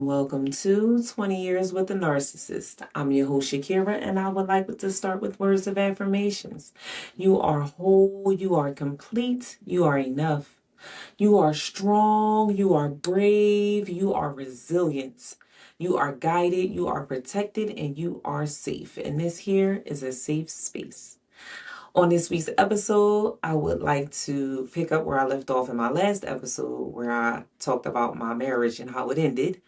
Welcome to 20 Years with a Narcissist. I'm your host, Shakira, and I would like to start with words of affirmations. You are whole, you are complete, you are enough. You are strong, you are brave, you are resilient. You are guided, you are protected, and you are safe. And this here is a safe space. On this week's episode, I would like to pick up where I left off in my last episode, where I talked about my marriage and how it ended.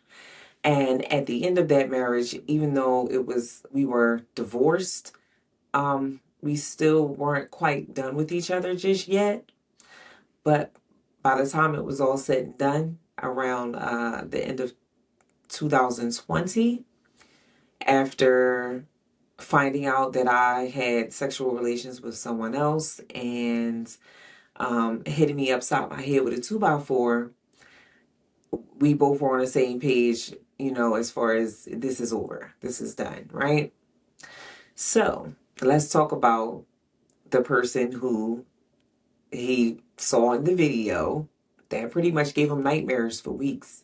And at the end of that marriage, even though we were divorced, we still weren't quite done with each other just yet. But by the time it was all said and done, around the end of 2020, after finding out that I had sexual relations with someone else and hitting me upside my head with a 2x4, we both were on the same page, as far as this is over, this is done, right? So let's talk about the person who he saw in the video that pretty much gave him nightmares for weeks.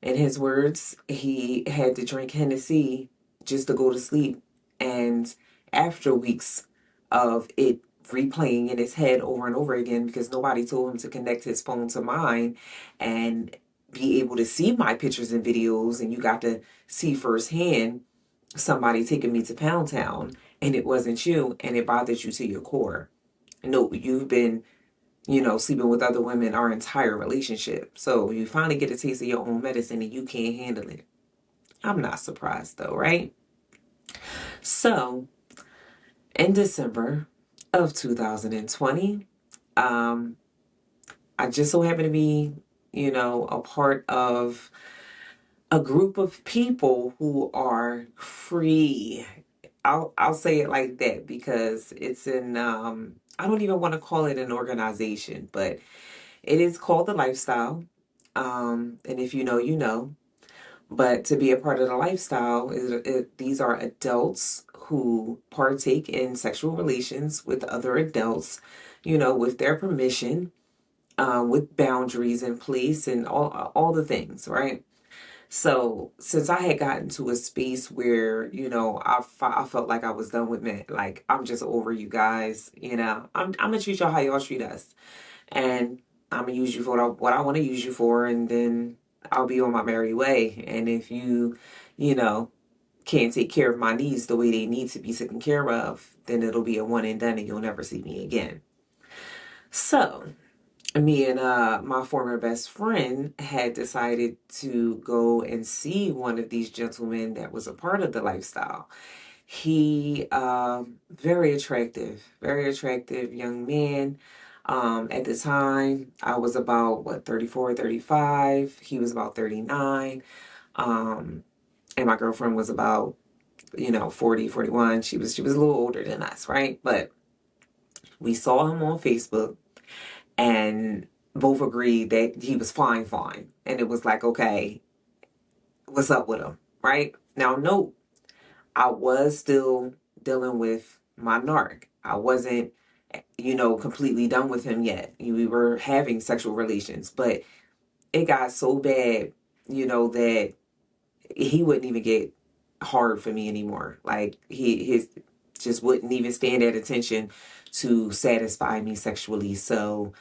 In his words, he had to drink Hennessy just to go to sleep. And after weeks of it replaying in his head over and over again, because nobody told him to connect his phone to mine and be able to see my pictures and videos, and you got to see firsthand somebody taking me to Pound Town, and it wasn't you, and it bothers you to your core. No, you've been, sleeping with other women our entire relationship. So you finally get a taste of your own medicine and you can't handle it. I'm not surprised though, right? So in December of 2020, um, I just so happened to be, a part of a group of people who are free. I'll say it like that because it's in I don't even want to call it an organization, but it is called the lifestyle. And if you know, you know. But to be a part of the lifestyle these are adults who partake in sexual relations with other adults, with their permission, with boundaries in place and all the things, right? So since I had gotten to a space where, I felt like I was done with men, like I'm just over you guys, I'm gonna treat y'all how y'all treat us, and I'm gonna use you for what I want to use you for, and then I'll be on my merry way. And if you know, can't take care of my needs the way they need to be taken care of, then it'll be a one and done, and you'll never see me again. So me and my former best friend had decided to go and see one of these gentlemen that was a part of the lifestyle. He very attractive young man. At the time I was about 34, 35. He was about 39. And my girlfriend was about 40, 41. She was a little older than us, right? But we saw him on Facebook and both agreed that he was fine, fine. And it was like, okay, what's up with him, right? Now, note, I was still dealing with my narc. I wasn't, completely done with him yet. We were having sexual relations, but it got so bad, that he wouldn't even get hard for me anymore. Like his just wouldn't even stand at attention to satisfy me sexually. So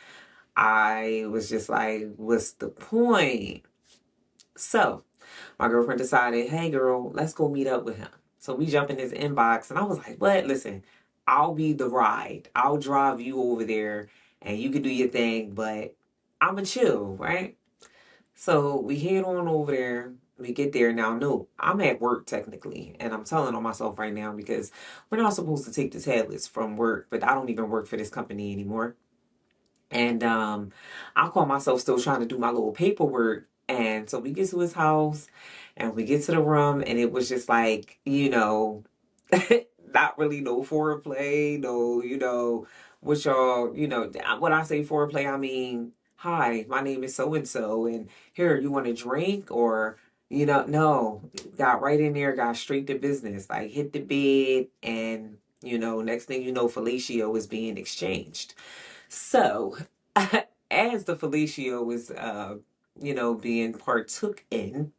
I was just like, what's the point? So my girlfriend decided, hey girl, let's go meet up with him. So we jump in his inbox and I was like, what? Listen, I'll be the ride. I'll drive you over there and you can do your thing, but I'ma chill, right? So we head on over there. We get there. Now, no, I'm at work technically, and I'm telling on myself right now because we're not supposed to take the tablets from work, but I don't even work for this company anymore. And I call myself still trying to do my little paperwork. And so we get to his house and we get to the room, and it was just like, not really no foreplay, no, what y'all, when I say foreplay, I mean, hi, my name is so and so, and here, you want a drink? Or, no, got right in there, got straight to business, like hit the bed, and, next thing you know, fellatio is being exchanged. So, as the fellatio was, being partook in,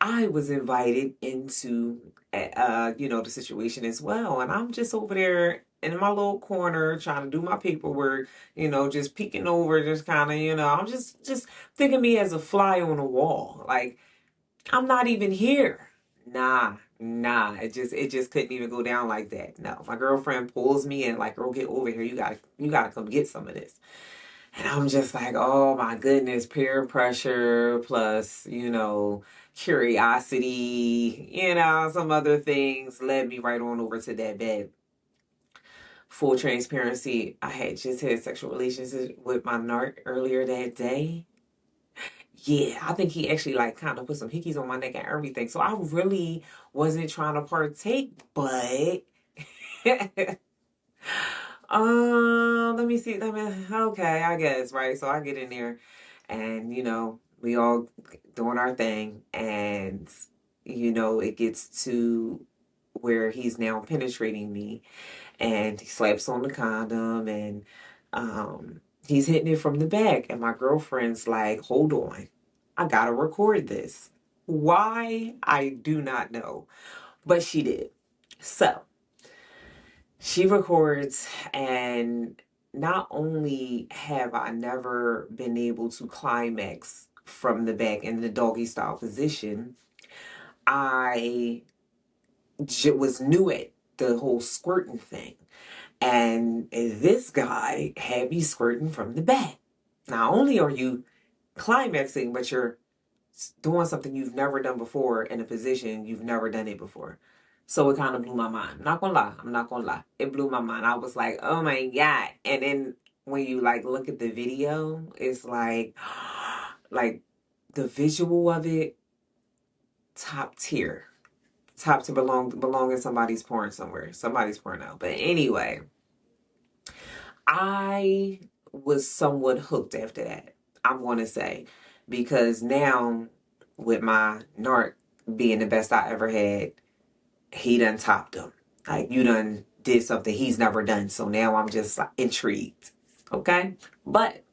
I was invited into, the situation as well. And I'm just over there in my little corner trying to do my paperwork, just peeking over, just kind of, I'm just thinking me as a fly on the wall. Like, I'm not even here. Nah. It just couldn't even go down like that. No, my girlfriend pulls me in like, girl, get over here. You gotta come get some of this. And I'm just like, oh my goodness, peer pressure plus, curiosity, some other things led me right on over to that bed. Full transparency, I had just had sexual relations with my narc earlier that day. Yeah, I think he actually like kind of put some hickeys on my neck and everything. So I really wasn't trying to partake, but let me see. Okay, I guess, right? So I get in there and, we all doing our thing and, it gets to where he's now penetrating me and he slaps on the condom and he's hitting it from the back and my girlfriend's like, hold on, I gotta record this. Why? I do not know, but she did. So she records, and not only have I never been able to climax from the back in the doggy style position, I was new at the whole squirting thing. And this guy had me squirting from the back. Not only are you climaxing, but you're doing something you've never done before in a position you've never done it before. So it kind of blew my mind. I'm not gonna lie. I'm not gonna lie. It blew my mind. I was like, oh my God. And then when you like look at the video, it's like the visual of it, top tier. Top to belong in somebody's porn somewhere. Somebody's porno. But anyway, I was somewhat hooked after that, I'm going to say, because now with my narc being the best I ever had, he done topped him. Like, you done did something he's never done. So now I'm just like, intrigued. Okay? But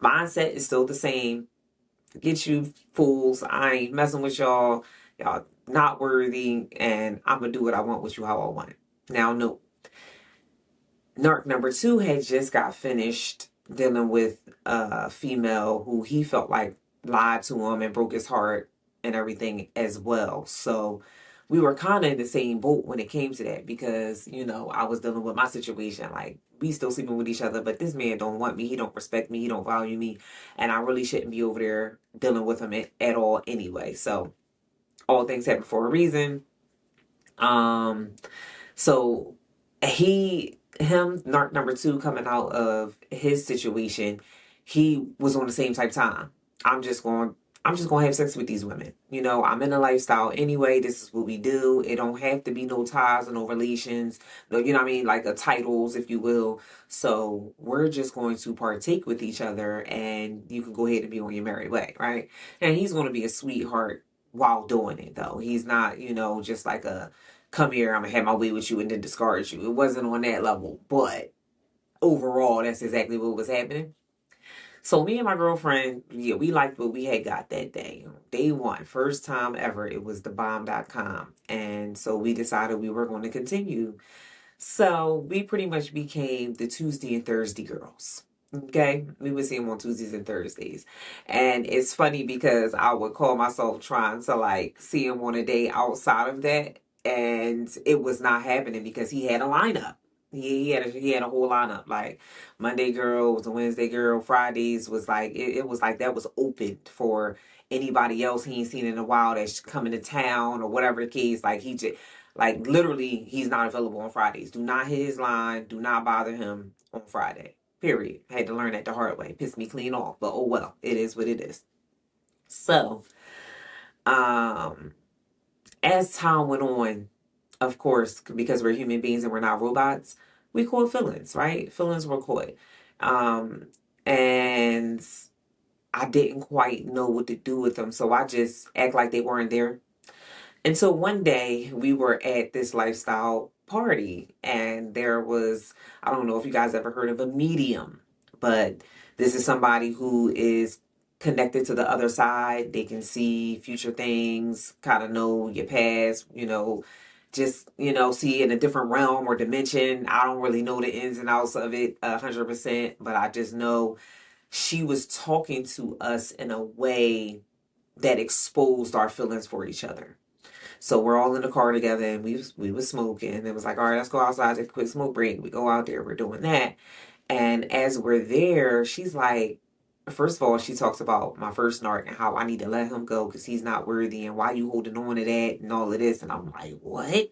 mindset is still the same. Forget you fools. I ain't messing with y'all. Y'all not worthy. And I'm going to do what I want with you how I want. Now, no. Narc number two had just got finished dealing with a female who he felt like lied to him and broke his heart and everything as well. So we were kind of in the same boat when it came to that because, I was dealing with my situation. Like, we still sleeping with each other, but this man don't want me. He don't respect me. He don't value me. And I really shouldn't be over there dealing with him at all anyway. So all things happen for a reason. So narc number two coming out of his situation, he was on the same type time. I'm just going to have sex with these women. I'm in a lifestyle anyway. This is what we do. It don't have to be no ties or no relations. No, you know what I mean? Like a titles, if you will. So we're just going to partake with each other and you can go ahead and be on your merry way, right? And he's going to be a sweetheart while doing it though. He's not, just like a come here, I'm gonna have my way with you and then discard you. It wasn't on that level, but overall, that's exactly what was happening. So me and my girlfriend, yeah, we liked what we had got that day. Day one, first time ever, it was the bomb.com. And so we decided we were going to continue. So we pretty much became the Tuesday and Thursday girls. Okay, we would see him on Tuesdays and Thursdays. And it's funny because I would call myself trying to like see him on a day outside of that. And it was not happening because he had a lineup. He had a whole lineup. Like Monday girl was a Wednesday girl. Fridays was like, it was like that was open for anybody else he ain't seen in a while that's coming to town or whatever the case. Like he just, like literally he's not available on Fridays. Do not hit his line. Do not bother him on Friday. Period. I had to learn that the hard way. Pissed me clean off. But oh well. It is what it is. So, as time went on, of course, because we're human beings and we're not robots, we caught feelings, right? Feelings were caught. And I didn't quite know what to do with them. So I just act like they weren't there. Until one day we were at this lifestyle party and there was, I don't know if you guys ever heard of a medium, but this is somebody who is connected to the other side. They can see future things, kind of know your past, just, see in a different realm or dimension. I don't really know the ins and outs of it 100%, but I just know she was talking to us in a way that exposed our feelings for each other. So we're all in the car together, and we was smoking. And it was like, all right, let's go outside, take a quick smoke break. We go out there, we're doing that. And as we're there, she's like, first of all, she talks about my first narc and how I need to let him go because he's not worthy, and why you holding on to that and all of this. And I'm like, what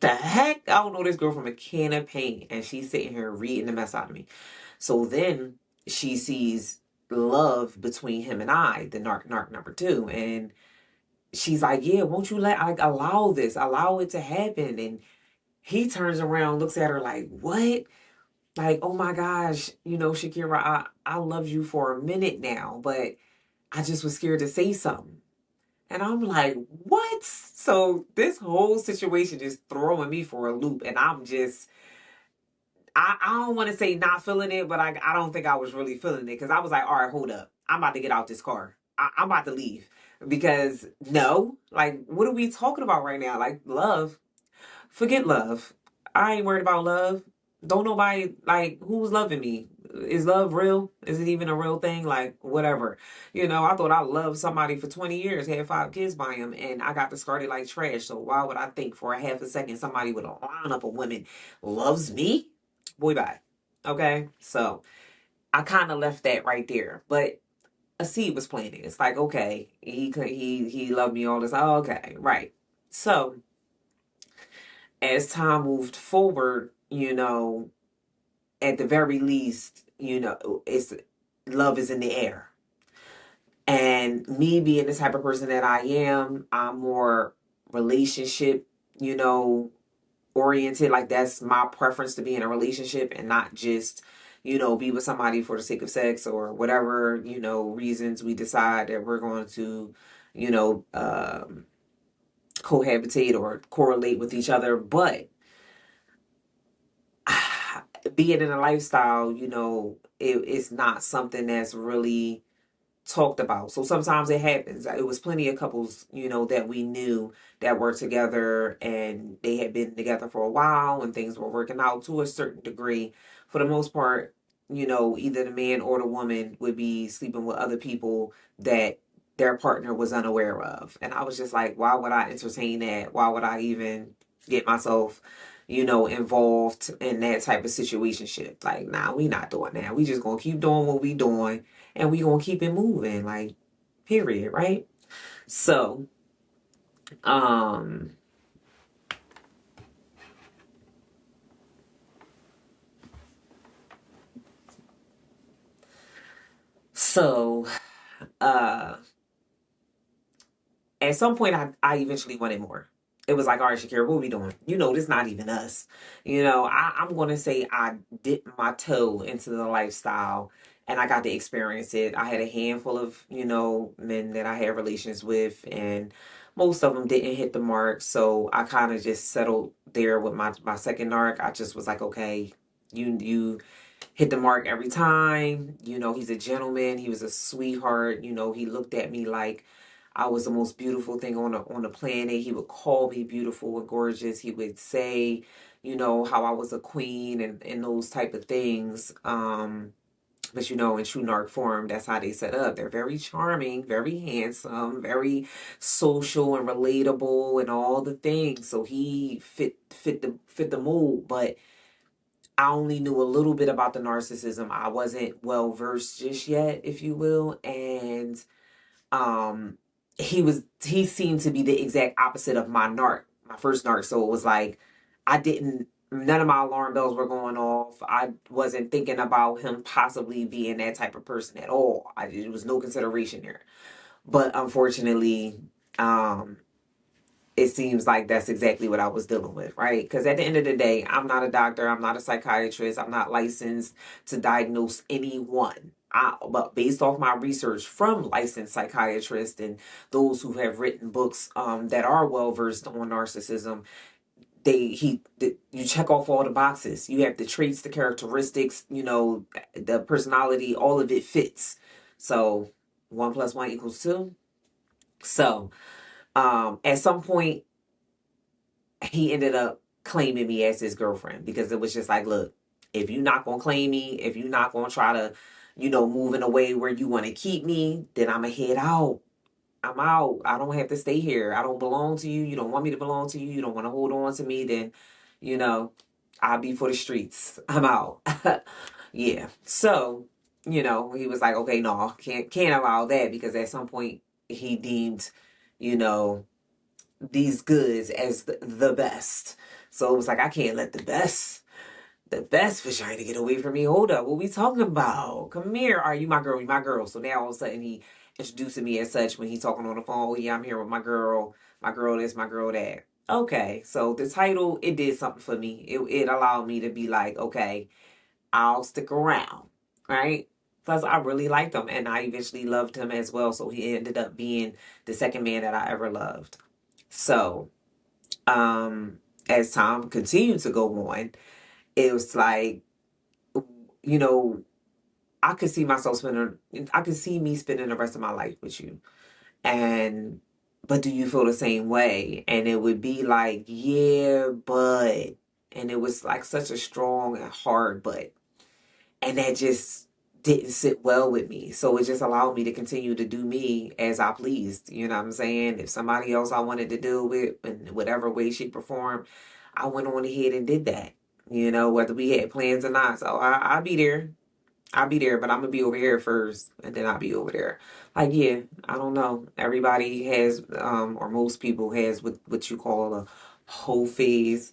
the heck? I don't know this girl from a can of paint. And she's sitting here reading the mess out of me. So then she sees love between him and I, the narc number two. And she's like, yeah, won't you allow this, allow it to happen? And he turns around, looks at her like, what? Like, oh my gosh, Shakira, I loved you for a minute now, but I just was scared to say something. And I'm like, what? So this whole situation is throwing me for a loop. And I'm just, I don't want to say not feeling it, but I don't think I was really feeling it. Because I was like, all right, hold up. I'm about to get out this car. I'm about to leave. Because no, like, what are we talking about right now? Like, love. Forget love. I ain't worried about love. Don't nobody, like, who's loving me? Is love real? Is it even a real thing? Like, whatever. I thought I loved somebody for 20 years, had 5 kids by him, and I got discarded like trash. So why would I think for a half a second somebody with a lineup of women loves me? Boy, bye. Okay? So I kind of left that right there. But a seed was planted. It's like, okay, he loved me all this. Oh, okay, right. So as time moved forward, at the very least, it's love is in the air. And me being the type of person that I am, I'm more relationship, you know, oriented. Like that's my preference, to be in a relationship and not just, be with somebody for the sake of sex or whatever, reasons we decide that we're going to, you know, um, cohabitate or correlate with each other. But being in a lifestyle, it's not something that's really talked about. So sometimes it happens. It was plenty of couples, that we knew that were together and they had been together for a while and things were working out to a certain degree. For the most part, either the man or the woman would be sleeping with other people that their partner was unaware of. And I was just like, why would I entertain that? Why would I even get myself, involved in that type of situationship? Like, nah, we not doing that. We just gonna keep doing what we doing and we gonna keep it moving, like, period, right? So, um, so, uh, at some point, I eventually wanted more. It was like, all right, Shakira, what are we doing? This not even us. I'm going to say I dipped my toe into the lifestyle and I got to experience it. I had a handful of, men that I had relations with, and most of them didn't hit the mark. So I kind of just settled there with my second narc. I just was like, okay, you hit the mark every time. He's a gentleman. He was a sweetheart. He looked at me like I was the most beautiful thing on the planet. He would call me beautiful and gorgeous. He would say, how I was a queen and those type of things. But in true narc form, that's how they set up. They're very charming, very handsome, very social and relatable and all the things. So he fit the mold, but I only knew a little bit about the narcissism. I wasn't well versed just yet, if you will. And um he seemed to be the exact opposite of my first narc. So it was like none of my alarm bells were going off. I wasn't thinking about him possibly being that type of person at all. It was no consideration there. But unfortunately, um it seems like that's exactly what I was dealing with, right? Because at the end of the day, I'm not a doctor, I'm not a psychiatrist, I'm not licensed to diagnose anyone. But based off my research from licensed psychiatrists and those who have written books that are well versed on narcissism, you check off all the boxes. You have the traits, the characteristics, the personality, all of it fits. So 1 plus 1 equals 2. So, at some point, he ended up claiming me as his girlfriend because it was just like, look, if you're not gonna claim me, if you're not gonna try to, move in a way where you want to keep me, then I'ma head out. I'm out. I don't have to stay here. I don't belong to you. You don't want me to belong to you. You don't want to hold on to me. Then, you know, I'll be for the streets. I'm out. Yeah. So, he was like, okay, no, can't allow that because at some point he deemed, you know, these goods as the best. So it was like I can't let the best vagina get away from me. Hold up, what we talking about? Come here. Are you my girl? You my girl. So now all of a sudden he introducing me as such when he's talking on the phone. Oh, yeah, I'm here with my girl. My girl this, my girl that. Okay, so the title, it did something for me. It allowed me to be like, okay, I'll stick around, right? Plus, I really liked him, and I eventually loved him as well. So he ended up being the second man that I ever loved. So, as time continued to go on, it was like, you know, I could see me spending the rest of my life with you. And, but do you feel the same way? And it would be like, yeah, but, and it was like such a strong and hard but. And that just didn't sit well with me. So it just allowed me to continue to do me as I pleased. You know what I'm saying? If somebody else I wanted to deal with in whatever way, shape, or form, I went on ahead and did that. Whether we had plans or not. So I'll be there. I'll be there, but I'm gonna be over here first, and then I'll be over there. Like, yeah, I don't know. Everybody has, or most people has what you call a whole phase.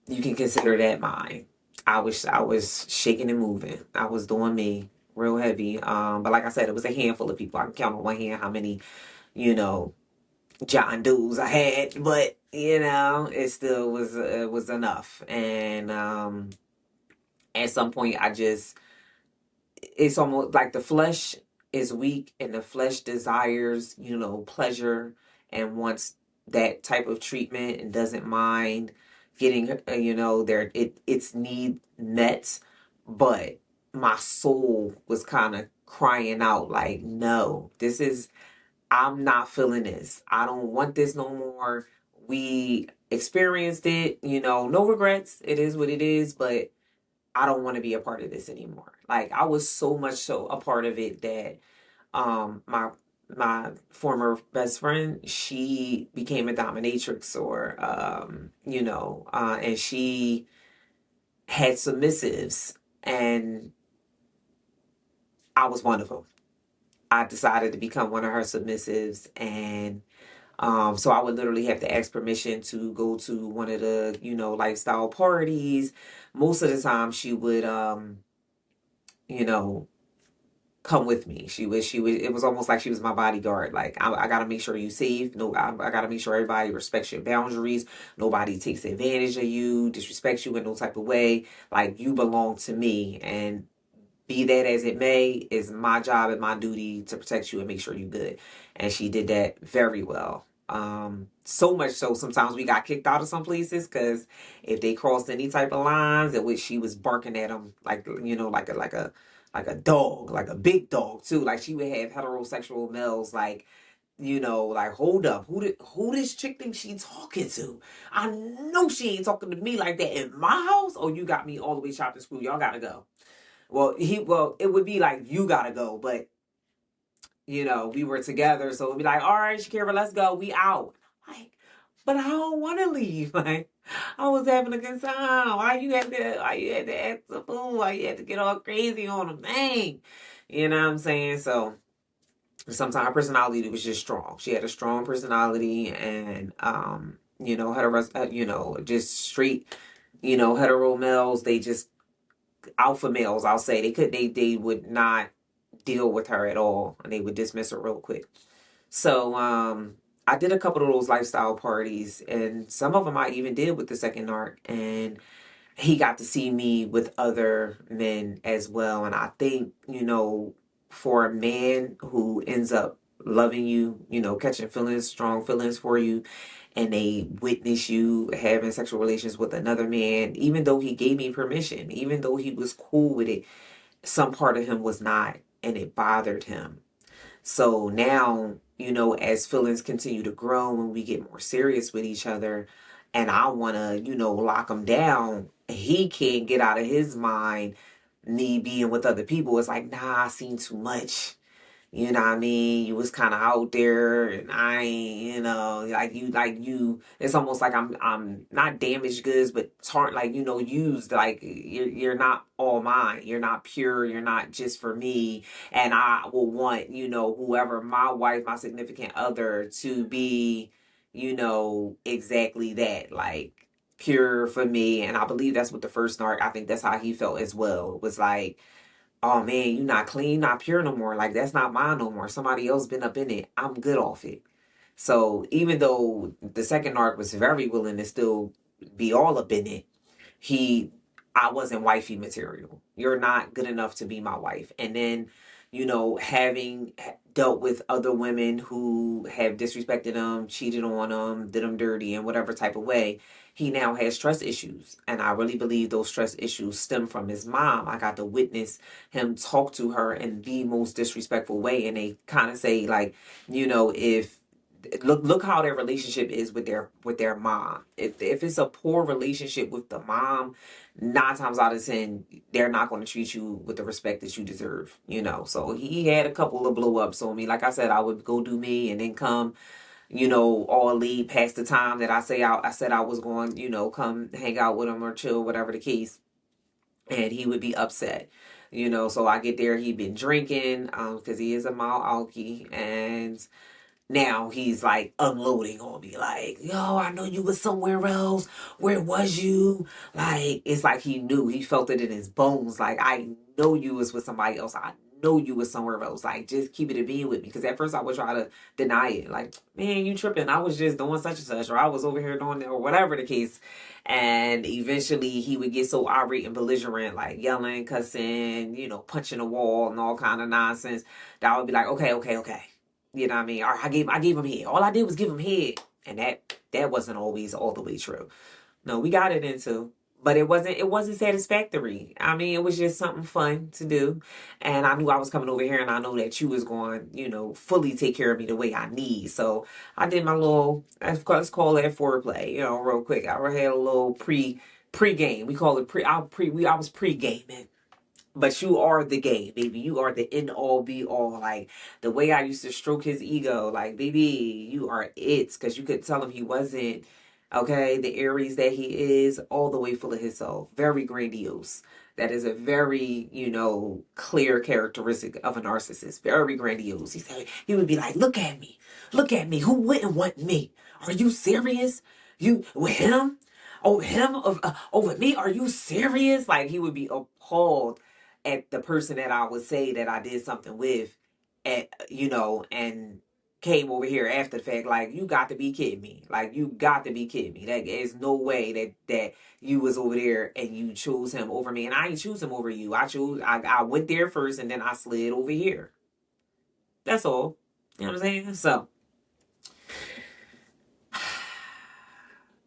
You can consider that mine. I was shaking and moving. I was doing me real heavy. But like I said, it was a handful of people. I can count on one hand how many, you know, John Does I had, but it still was enough. And at some point, it's almost like the flesh is weak and the flesh desires, pleasure and wants that type of treatment and doesn't mind getting, its need met. But my soul was kind of crying out like, no, I'm not feeling this. I don't want this no more. We experienced it, no regrets. It is what it is, but I don't want to be a part of this anymore. Like I was so much so a part of it that my former best friend, she became a dominatrix or and she had submissives and I was one of them. I decided to become one of her submissives and so I would literally have to ask permission to go to one of the, lifestyle parties. Most of the time she would you know, come with me. She was, it was almost like she was my bodyguard. Like, I got to make sure you safe. No, I got to make sure everybody respects your boundaries. Nobody takes advantage of you, disrespects you in no type of way. Like, you belong to me. And be that as it may, is my job and my duty to protect you and make sure you're good. And she did that very well. So much so sometimes we got kicked out of some places because if they crossed any type of lines in which she was barking at them like like a dog, like a big dog too. Like she would have heterosexual males like like hold up, who this chick think she talking to? I know she ain't talking to me like that in my house. Oh, you got me all the way chopped and screwed. Y'all gotta go. Well, it would be like you gotta go, but we were together, so it'd be like, all right, Shakira, let's go. We out. Like, but I don't want to leave. Like, I was having a good time. Why you had to act the fool? Why you had to get all crazy on him? Dang. You know what I'm saying? So sometimes her personality was just strong. She had a strong personality and, just straight, hetero males, they just alpha males, I'll say they would not deal with her at all and they would dismiss her real quick. So I did a couple of those lifestyle parties and some of them I even did with the second narc and he got to see me with other men as well. And I think, for a man who ends up loving you, catching feelings, strong feelings for you, and they witness you having sexual relations with another man, even though he gave me permission, even though he was cool with it, some part of him was not, and it bothered him. So now, as feelings continue to grow and we get more serious with each other, and I want to, lock him down, he can't get out of his mind me being with other people. It's like, nah, I seen too much. You know what I mean? You was kind of out there, and I ain't, like you. It's almost like I'm not damaged goods, but like used. Like you're not all mine. You're not pure. You're not just for me. And I will want whoever my wife, my significant other, to be, exactly that, like pure for me. And I believe that's what the first narc. I think that's how he felt as well. It was like, oh man, you not clean, not pure no more. Like that's not mine no more. Somebody else been up in it. I'm good off it. So even though the second narc was very willing to still be all up in it, he I wasn't wifey material. You're not good enough to be my wife. And then, having dealt with other women who have disrespected him, cheated on him, did him dirty in whatever type of way, he now has trust issues. And I really believe those trust issues stem from his mom. I got to witness him talk to her in the most disrespectful way. And they kind of say, like, if look how their relationship is with their mom. If it's a poor relationship with the mom, 9 times out of 10 they're not going to treat you with the respect that you deserve. So he had a couple of blow ups on me. Like I said, I would go do me and then come, all leave past the time that I said I was going, come hang out with him or chill, whatever the case, and he would be upset. So I get there, he been drinking because he is a mild alky, and now he's like unloading on me, like, yo, I know you was somewhere else. Where was you? Like, it's like he knew, he felt it in his bones. Like, I know you was with somebody else. I know you was somewhere else. Like, just keep it a being with me. Because at first I would try to deny it. Like, man, you tripping. I was just doing such and such, or I was over here doing it, or whatever the case. And eventually he would get so irate and belligerent, like yelling, cussing, punching the wall and all kind of nonsense, that I would be like, okay, okay, okay. You know what I mean? Or I gave him head. All I did was give him head. And that wasn't always all the way true. No, we got it into. But it wasn't satisfactory. I mean, it was just something fun to do. And I knew I was coming over here, and I know that you was going, fully take care of me the way I need. So I did my little, let's call it foreplay, real quick. I had a little pre-game. We call it I was pre-gaming. But you are the game, baby. You are the end all be all. Like the way I used to stroke his ego, like, baby, you are it. Because you could tell him he wasn't, okay, the Aries that he is, all the way full of himself. Very grandiose. That is a very, clear characteristic of a narcissist. Very grandiose. He would be like, look at me. Look at me. Who wouldn't want me? Are you serious? You with him? Oh, him over me? Are you serious? Like he would be appalled at the person that I would say that I did something with, and came over here after the fact. Like, you got to be kidding me. Like, you got to be kidding me. Like, there's no way that you was over there and you chose him over me. And I ain't choose him over you. I went there first and then I slid over here. That's all. You know what I'm saying? So,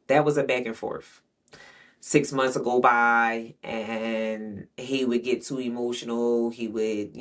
that was a back and forth. 6 months would go by and he would get too emotional. He would,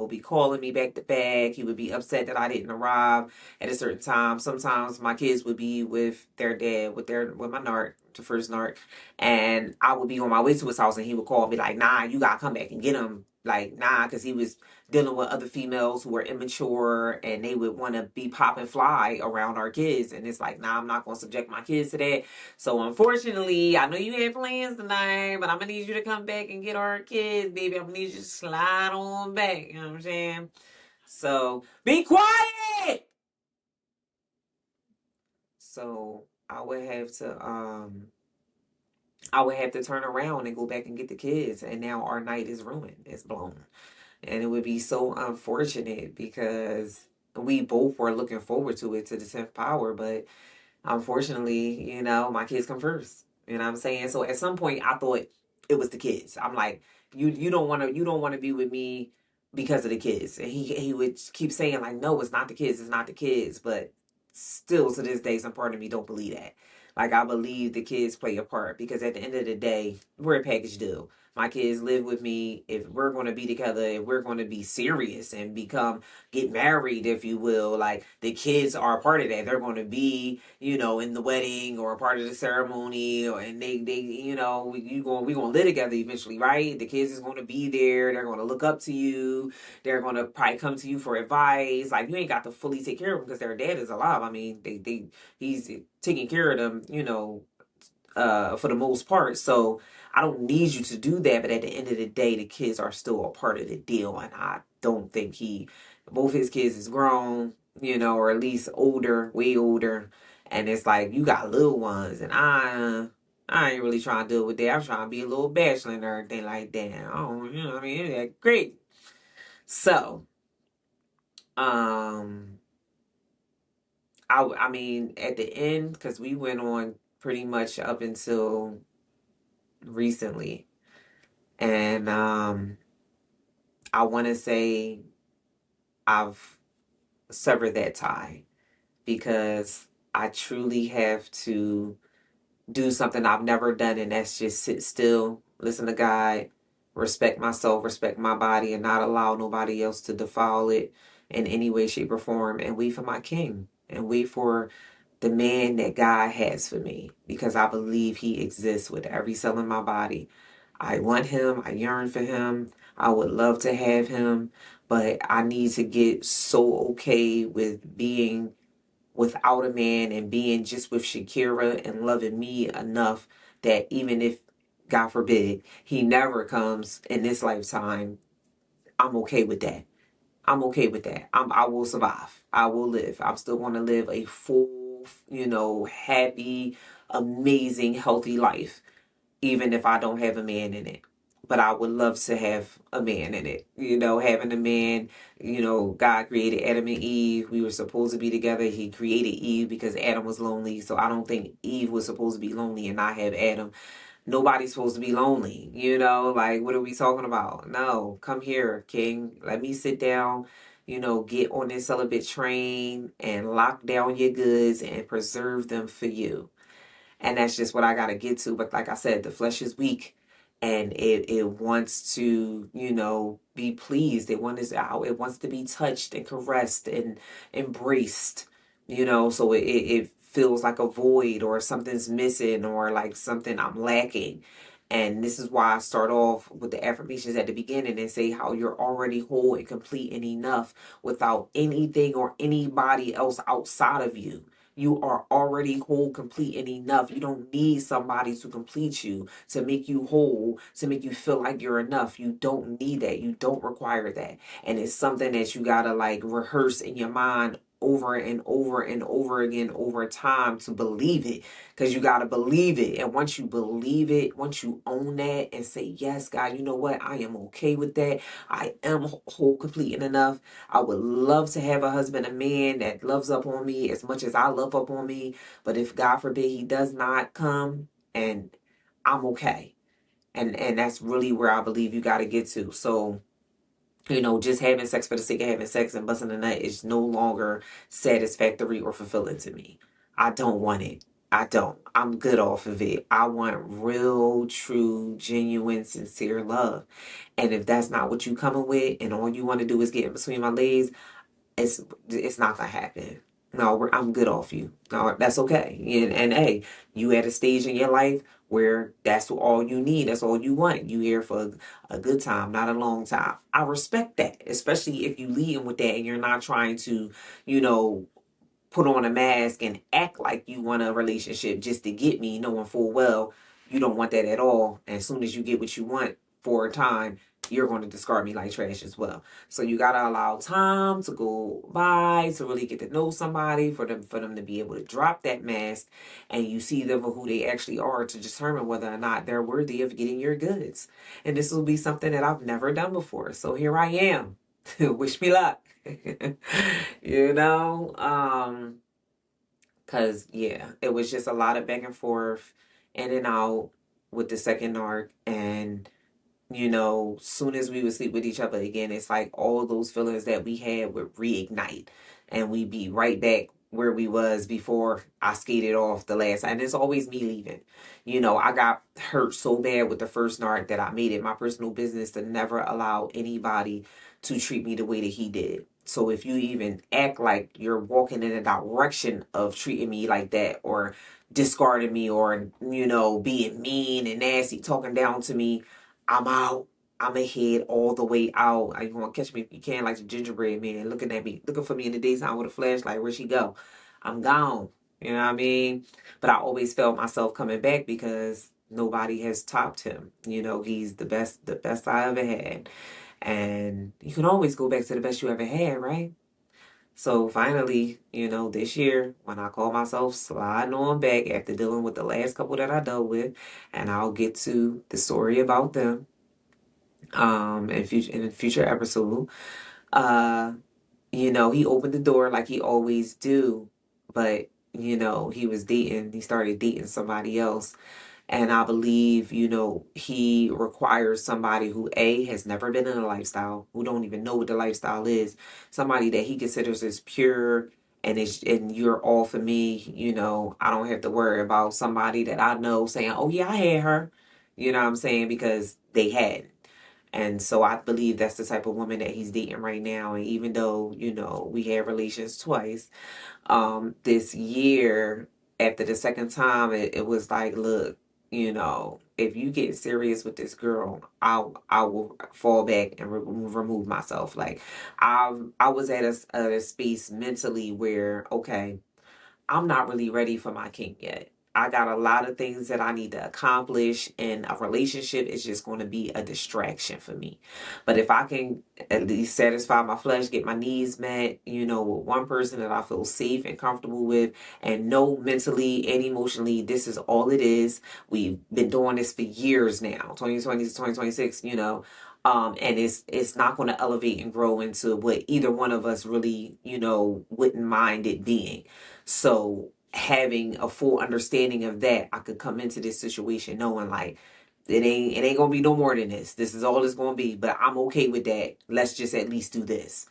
be calling me back to back. He would be upset that I didn't arrive at a certain time. Sometimes my kids would be with their dad, with my narc, the first narc, and I would be on my way to his house and he would call me like, nah, you gotta come back and get him. Like, nah, because he was dealing with other females who were immature and they would want to be pop and fly around our kids. And it's like, nah, I'm not going to subject my kids to that. So unfortunately, I know you had plans tonight, but I'm gonna need you to come back and get our kids, baby. I'm gonna need you to slide on back. You know what I'm saying? So be quiet. So I would have to turn around and go back and get the kids, and now our night is ruined. It's blown. And it would be so unfortunate because we both were looking forward to it, to the 10th power, but unfortunately, my kids come first. You know what I'm saying? So at some point I thought it was the kids. I'm like, you don't want to be with me because of the kids. And he would keep saying like, no, it's not the kids, it's not the kids. But still to this day, some part of me don't believe that. Like, I believe the kids play a part, because at the end of the day, we're a package deal. My kids live with me. If we're going to be together, if we're going to be serious and get married, if you will, like, the kids are a part of that. They're going to be, in the wedding or a part of the ceremony, and we going to live together eventually, right? The kids is going to be there. They're going to look up to you. They're going to probably come to you for advice. Like, you ain't got to fully take care of them because their dad is alive. I mean, he's taking care of them, for the most part. So I don't need you to do that. But at the end of the day, the kids are still a part of the deal. And I don't think both his kids is grown, or at least older, way older. And it's like, you got little ones, and I ain't really trying to deal with that. I'm trying to be a little bachelor and everything like that. I don't, you know what I mean? That's great. So, um, I mean, at the end, because we went on pretty much up until recently, and I want to say I've severed that tie, because I truly have to do something I've never done, and that's just sit still, listen to God, respect myself, respect my body, and not allow nobody else to defile it in any way, shape, or form, and wait for my king, and wait for the man that God has for me, because I believe he exists with every cell in my body. I want him. I yearn for him. I would love to have him, but I need to get so okay with being without a man and being just with Shakira and loving me enough that even if, God forbid, he never comes in this lifetime, I'm okay with that. I'm okay with that. I will survive. I will live. I'm still going to live a full, happy, amazing, healthy life, even if I don't have a man in it. But I would love to have a man in it. Having a man, God created Adam and Eve. We were supposed to be together. He created Eve because Adam was lonely. So I don't think Eve was supposed to be lonely and not have Adam. Nobody's supposed to be lonely. Like, what are we talking about? No, come here, King. Let me sit down, get on this celibate train and lock down your goods and preserve them for you. And that's just what I got to get to. But like I said, the flesh is weak, and it wants to, be pleased. It wants to be touched and caressed and embraced, so it feels like a void, or something's missing, or like something I'm lacking. And this is why I start off with the affirmations at the beginning and say how you're already whole and complete and enough without anything or anybody else outside of you. You are already whole, complete, and enough. You don't need somebody to complete you, to make you whole, to make you feel like you're enough. You don't need that. You don't require that. And it's something that you gotta like rehearse in your mind over and over and over again over time to believe it, because you got to believe it. And once you believe it, once you own that and say, yes, God, you know what, I am okay with that, I am whole, complete, and enough. I would love to have a husband, a man that loves up on me as much as I love up on me. But if God forbid he does not come, and I'm okay. And that's really where I believe you got to get to. So, just having sex for the sake of having sex and busting a nut is no longer satisfactory or fulfilling to me. I don't want it. I don't. I'm good off of it. I want real, true, genuine, sincere love. And if that's not what you coming with, and all you want to do is get in between my legs, it's not gonna happen. No, I'm good off you. No, that's okay. And hey, you at a stage in your life where that's all you need. That's all you want. You here for a good time, not a long time. I respect that, especially if you leading with that and you're not trying to, you know, put on a mask and act like you want a relationship just to get me, knowing full well you don't want that at all. And as soon as you get what you want for a time, you're going to discard me like trash as well. So you gotta allow time to go by to really get to know somebody, for them to be able to drop that mask, and you see them for who they actually are to determine whether or not they're worthy of getting your goods. And this will be something that I've never done before. So here I am. Wish me luck. you know? Cause yeah, it was just a lot of back and forth, in and out with the second narc. And soon as we would sleep with each other again, it's like all those feelings that we had would reignite, and we'd be right back where we was before I skated off the last, and it's always me leaving. I got hurt so bad with the first narc that I made it my personal business to never allow anybody to treat me the way that he did. So if you even act like you're walking in a direction of treating me like that, or discarding me, or being mean and nasty, talking down to me, I'm out. I'm ahead all the way out. You want to catch me if you can, like the gingerbread man, looking at me, looking for me in the daytime with a flashlight. Where'd she go? I'm gone. You know what I mean? But I always felt myself coming back because nobody has topped him. He's the best I ever had. And you can always go back to the best you ever had, right? So finally, this year, when I call myself sliding on back after dealing with the last couple that I dealt with, and I'll get to the story about them in a future episode. Uh, he opened the door like he always do, but he started dating somebody else. And I believe, he requires somebody who has never been in a lifestyle, who don't even know what the lifestyle is, somebody that he considers as pure, and you're all for me. I don't have to worry about somebody that I know saying, "Oh yeah, I had her." You know what I'm saying? Because they had. And so I believe that's the type of woman that he's dating right now. And even though, we had relations twice, this year, after the second time, it was like, look, if you get serious with this girl, I will fall back and remove myself. Like, I was at a space mentally where, okay, I'm not really ready for my king yet. I got a lot of things that I need to accomplish, and a relationship is just going to be a distraction for me. But if I can at least satisfy my flesh, get my needs met, with one person that I feel safe and comfortable with, and know mentally and emotionally this is all it is. We've been doing this for years now, 2020 to 2026, and it's not going to elevate and grow into what either one of us really, wouldn't mind it being. So having a full understanding of that, I could come into this situation knowing like it ain't gonna be no more than this. This is all it's gonna be. But I'm okay with that. Let's just at least do this.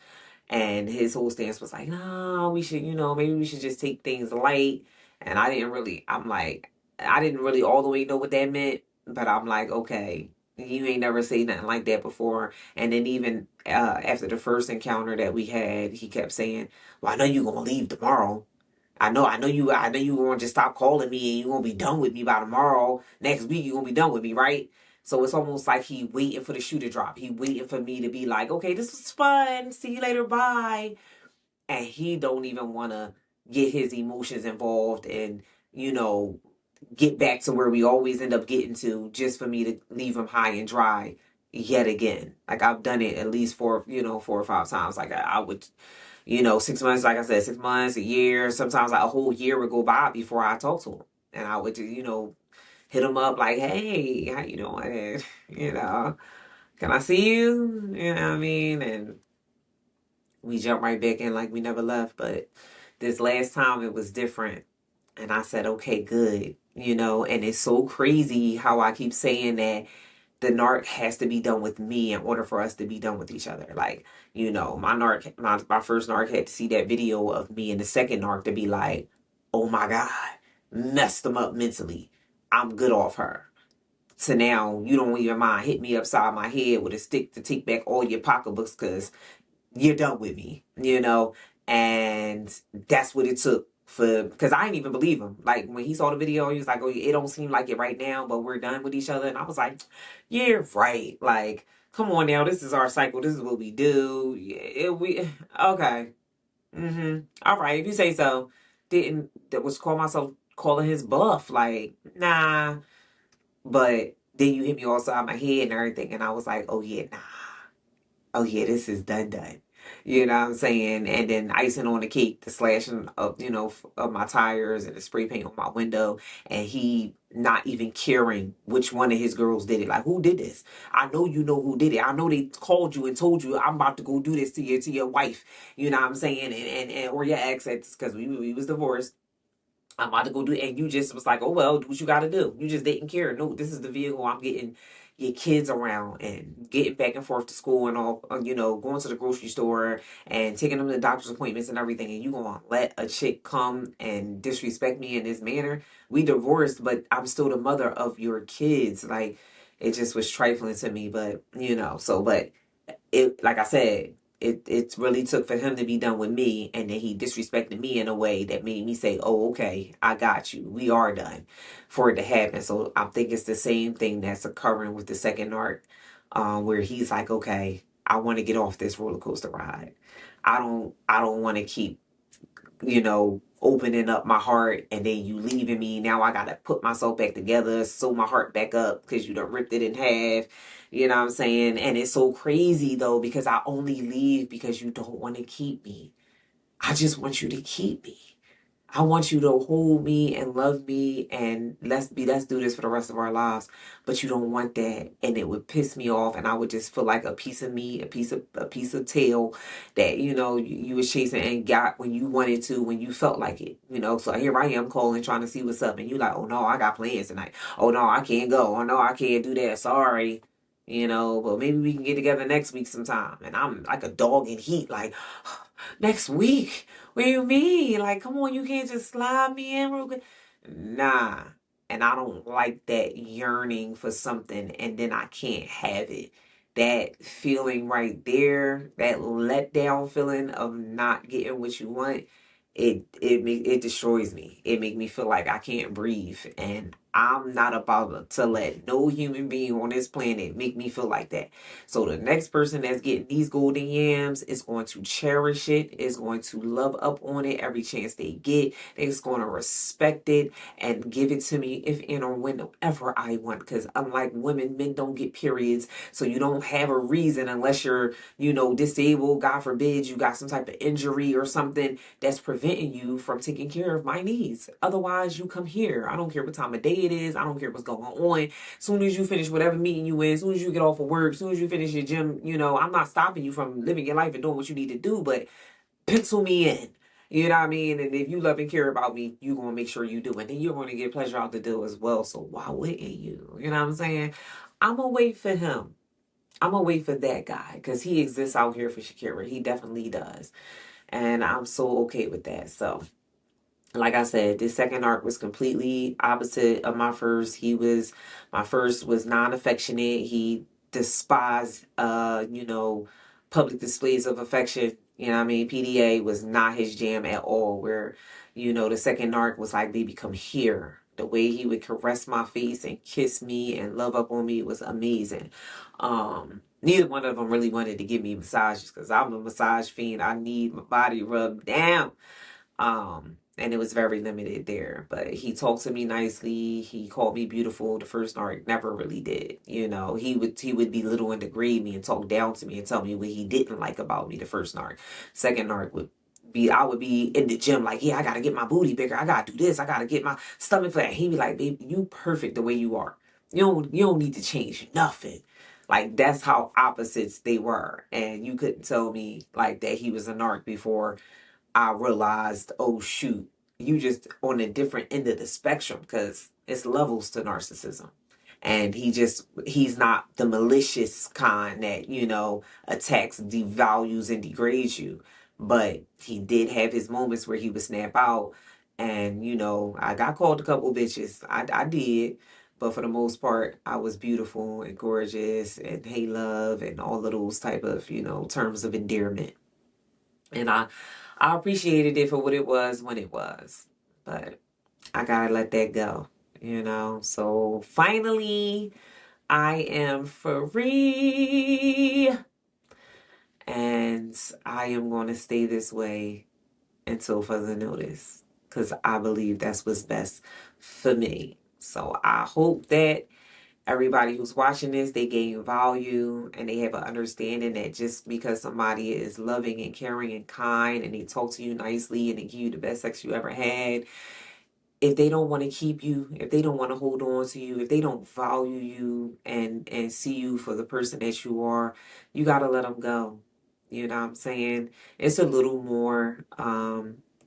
And his whole stance was like, no, we should, maybe we should just take things light. And I didn't really all the way know what that meant. But I'm like, okay, you ain't never say nothing like that before. And then even after the first encounter that we had, he kept saying, well, I know you're gonna leave tomorrow. I know you gonna just stop calling me and you gonna be done with me by tomorrow. Next week you gonna be done with me, right? So it's almost like he waiting for the shoe to drop. He waiting for me to be like, okay, this was fun. See you later, bye. And he don't even wanna get his emotions involved and, you know, get back to where we always end up getting to just for me to leave him high and dry yet again. Like I've done it at least 4 or 5 times. Like I would 6 months, like I said, 6 months, a year, sometimes like a whole year would go by before I talk to him. And I would, hit him up like, hey, how you doing? Can I see you? You know what I mean? And we jump right back in like we never left. But this last time it was different. And I said, okay, good. And it's so crazy how I keep saying that the narc has to be done with me in order for us to be done with each other. Like, my first narc had to see that video of me and the second narc to be like, oh my God, messed them up mentally. I'm good off her. So now you don't even mind hit me upside my head with a stick to take back all your pocketbooks because you're done with me. And that's what it took because I didn't even believe him. Like when he saw the video, he was like, oh, it don't seem like it right now, but we're done with each other. And I was like, yeah, right. Like, come on now, this is our cycle. This is what we do. Okay. All right, if you say so. That was calling his bluff. Like, nah. But then you hit me all side my head and everything, and I was like, oh yeah, nah. Oh yeah, this is done. You know what I'm saying? And then icing on the cake, the slashing of, of my tires and the spray paint on my window. And he not even caring which one of his girls did it. Like, who did this? I know you know who did it. I know they called you and told you I'm about to go do this to your wife. You know what I'm saying? And or your ex, because we was divorced. I'm about to go do, and you just was like, oh well, do what you got to do. You just didn't care. No, this is the vehicle I'm getting your kids around and getting back and forth to school and all, going to the grocery store and taking them to doctor's appointments and everything. And you gonna let a chick come and disrespect me in this manner? We divorced, but I'm still the mother of your kids. Like, it just was trifling to me, but but it, like I said, it really took for him to be done with me, and then he disrespected me in a way that made me say, oh, okay, I got you, we are done, for it to happen. So I think it's the same thing that's occurring with the second arc, where he's like, okay, I want to get off this roller coaster ride. I don't want to keep, opening up my heart, and then you leaving me. Now I gotta put myself back together, sew my heart back up because you done ripped it in half. You know what I'm saying? And it's so crazy though, because I only leave because you don't want to keep me. I just want you to keep me. I want you to hold me and love me, and let's do this for the rest of our lives. But you don't want that, and it would piss me off, and I would just feel like a piece of meat, a piece of tail that you was chasing and got when you wanted to, when you felt like it. So here I am calling, trying to see what's up, and you like, oh no, I got plans tonight. Oh no, I can't go. Oh no, I can't do that. Sorry. But maybe we can get together next week sometime. And I'm like a dog in heat, like, next week. What do you mean? Like, come on, you can't just slide me in real quick. Nah. And I don't like that yearning for something and then I can't have it. That feeling right there, that letdown feeling of not getting what you want, it destroys me. It make me feel like I can't breathe. And I'm not about to let no human being on this planet make me feel like that. So the next person that's getting these golden yams is going to cherish it, is going to love up on it every chance they get. They're going to respect it and give it to me if and or whenever I want. Because unlike women, men don't get periods. So you don't have a reason unless you're, disabled. God forbid you got some type of injury or something that's preventing you from taking care of my needs. Otherwise, you come here. I don't care what time of day it is. I don't care what's going on. Soon as you finish whatever meeting you in, soon as you get off of work, soon as you finish your gym, I'm not stopping you from living your life and doing what you need to do, but pencil me in. You know what I mean? And if you love and care about me, you're going to make sure you do. And then you're going to get pleasure out the deal as well. So why wouldn't you? You know what I'm saying? I'm going to wait for him. I'm going to wait for that guy because he exists out here for Shakira. He definitely does. And I'm so okay with that. So like I said, this second arc was completely opposite of my first. My first was non-affectionate. He despised, public displays of affection. You know what I mean? PDA was not his jam at all. Where, the second arc was like, baby, come here. The way he would caress my face and kiss me and love up on me was amazing. Neither one of them really wanted to give me massages because I'm a massage fiend. I need my body rubbed down. And it was very limited there. But he talked to me nicely. He called me beautiful. The first narc never really did. He would belittle and degrade me and talk down to me and tell me what he didn't like about me. The first narc. Second narc would be, I would be in the gym like, yeah, I gotta get my booty bigger. I gotta do this. I gotta get my stomach flat. He'd be like, baby, you perfect the way you are. You don't need to change nothing. Like, that's how opposites they were. And you couldn't tell me like that he was a narc before I realized, oh shoot, you just on a different end of the spectrum because it's levels to narcissism. And he's not the malicious kind that, attacks, devalues, and degrades you. But he did have his moments where he would snap out. And, I got called a couple bitches. I did. But for the most part, I was beautiful and gorgeous and hey love and all of those type of, terms of endearment. And I appreciated it for what it was when it was. But I gotta let that go. So finally, I am free. And I am going to stay this way until further notice. Because I believe that's what's best for me. So I hope that everybody who's watching this, they gain value and they have an understanding that just because somebody is loving and caring and kind and they talk to you nicely and they give you the best sex you ever had, if they don't want to keep you, if they don't want to hold on to you, if they don't value you and see you for the person that you are, you got to let them go. You know what I'm saying? It's a little more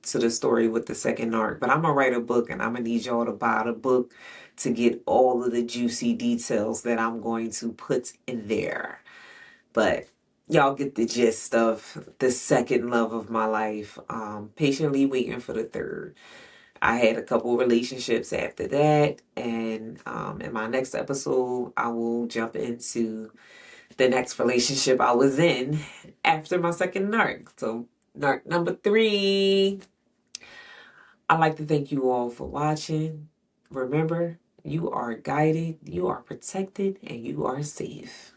to the story with the second narc. But I'm gonna write a book, and I'm gonna need y'all to buy the book to get all of the juicy details that I'm going to put in there. But y'all get the gist of the second love of my life. Patiently waiting for the third. I had a couple relationships after that, and in my next episode, I will jump into the next relationship I was in after my second narc. So, narc number 3. I'd like to thank you all for watching. Remember, you are guided, you are protected, and you are safe.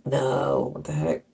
No, what the heck?